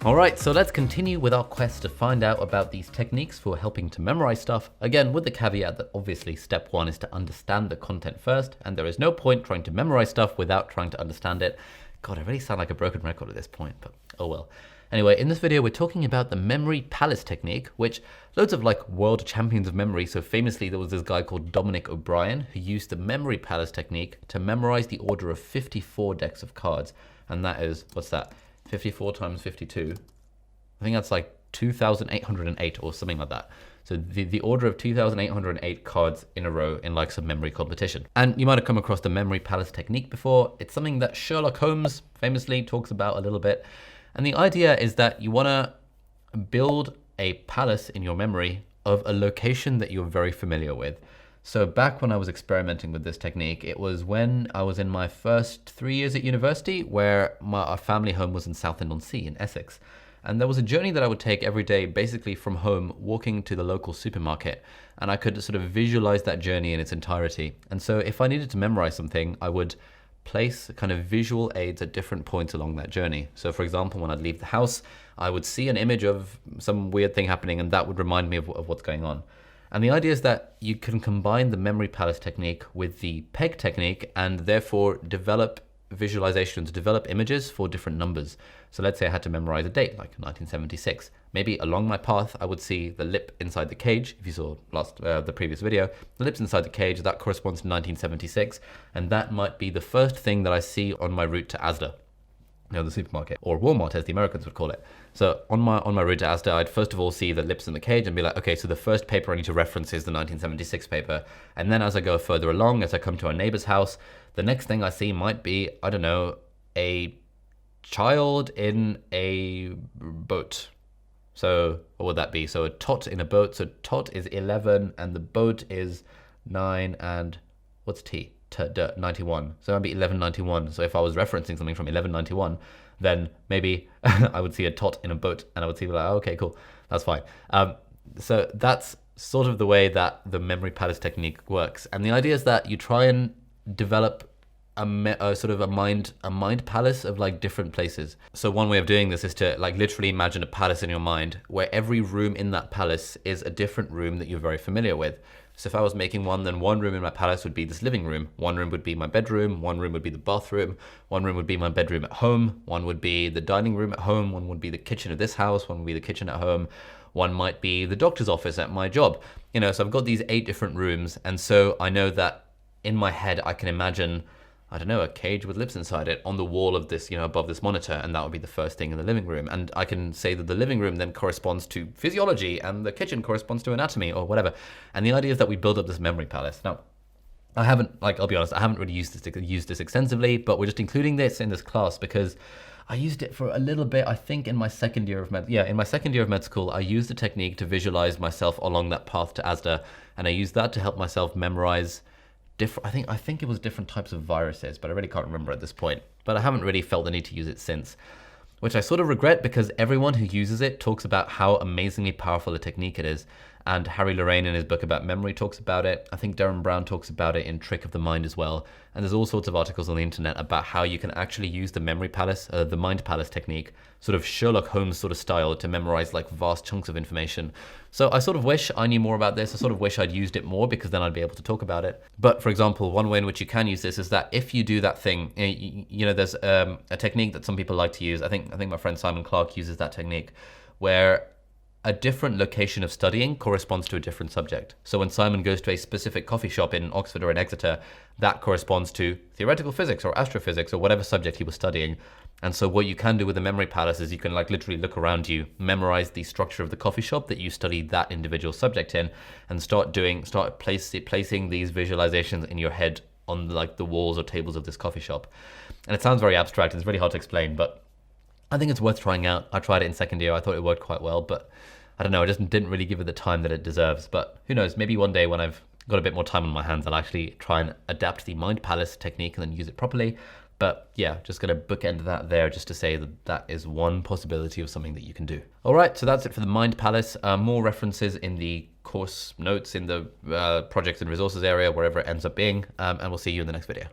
All right, so let's continue with our quest to find out about these techniques for helping to memorize stuff. Again, with the caveat that obviously step one is to understand the content first, and there is no point trying to memorize stuff without trying to understand it. God, I really sound like a broken record at this point, but oh well. Anyway, in this video, we're talking about the memory palace technique, which loads of like world champions of memory. So famously, there was this guy called Dominic O'Brien who used the memory palace technique to memorize the order of 54 decks of cards. And that is, what's that? 54 times 52. I think that's like 2,808 or something like that. So the order of 2,808 cards in a row in like some memory competition. And you might have come across the memory palace technique before. It's something that Sherlock Holmes famously talks about a little bit. And the idea is that you want to build a palace in your memory of a location that you're very familiar with. So back when I was experimenting with this technique, it was when I was in my first 3 years at university, where our family home was in Southend-on-Sea in Essex. And there was a journey that I would take every day, basically from home, walking to the local supermarket. And I could sort of visualize that journey in its entirety. And so if I needed to memorize something, I would place kind of visual aids at different points along that journey. So for example, when I'd leave the house, I would see an image of some weird thing happening, and that would remind me of what's going on. And the idea is that you can combine the memory palace technique with the peg technique and therefore develop visualizations, develop images for different numbers. So let's say I had to memorize a date like 1976. Maybe along my path, I would see the lip inside the cage. If you saw the previous video, the lips inside the cage, that corresponds to 1976. And that might be the first thing that I see on my route to Asda, the supermarket, or Walmart as the Americans would call it. So on my route to Asda, I'd first of all see the lips in the cage and be like, okay, so the first paper I need to reference is the 1976 paper. And then as I go further along, as I come to our neighbor's house, the next thing I see might be, I don't know, a child in a boat. So what would that be? So a tot in a boat. So tot is 11 and the boat is 9 and what's T? 91. So that'd be 1191. So if I was referencing something from 1191, then maybe I would see a tot in a boat and I would see like, oh, okay, cool, that's fine. So that's sort of the way that the memory palace technique works. And the idea is that you try and develop a sort of a mind palace of like different places. So one way of doing this is to like literally imagine a palace in your mind where every room in that palace is a different room that you're very familiar with. So if I was making one, then one room in my palace would be this living room. One room would be my bedroom. One room would be the bathroom. One room would be my bedroom at home. One would be the dining room at home. One would be the kitchen of this house. One would be the kitchen at home. One might be the doctor's office at my job. So I've got these 8 different rooms. And so I know that in my head, I can imagine, I don't know, a cage with lips inside it on the wall of this, above this monitor, and that would be the first thing in the living room. And I can say that the living room then corresponds to physiology and the kitchen corresponds to anatomy or whatever. And the idea is that we build up this memory palace. Now, I'll be honest, I haven't really used this extensively, but we're just including this in this class because I used it for a little bit, I think in my second year of med school, I used the technique to visualize myself along that path to Asda, and I used that to help myself memorize I think it was different types of viruses, but I really can't remember at this point. But I haven't really felt the need to use it since, which I sort of regret because everyone who uses it talks about how amazingly powerful a technique it is. And Harry Lorraine in his book about memory talks about it. I think Darren Brown talks about it in Trick of the Mind as well. And there's all sorts of articles on the internet about how you can actually use the memory palace, the mind palace technique, sort of Sherlock Holmes sort of style to memorize like vast chunks of information. So I sort of wish I knew more about this. I sort of wish I'd used it more because then I'd be able to talk about it. But for example, one way in which you can use this is that if you do that thing, there's a technique that some people like to use. I think my friend Simon Clark uses that technique where a different location of studying corresponds to a different subject. So when Simon goes to a specific coffee shop in Oxford or in Exeter, that corresponds to theoretical physics or astrophysics or whatever subject he was studying. And so what you can do with the memory palace is you can like literally look around you, memorize the structure of the coffee shop that you studied that individual subject in, and start placing these visualizations in your head on like the walls or tables of this coffee shop. And it sounds very abstract, it's really hard to explain, but I think it's worth trying out. I tried it in second year, I thought it worked quite well, but I don't know, I just didn't really give it the time that it deserves. But who knows, maybe one day when I've got a bit more time on my hands, I'll actually try and adapt the mind palace technique and then use it properly. But yeah, just gonna bookend that there just to say that that is one possibility of something that you can do. All right, so that's it for the mind palace. More references in the course notes in the projects and resources area, wherever it ends up being. And we'll see you in the next video.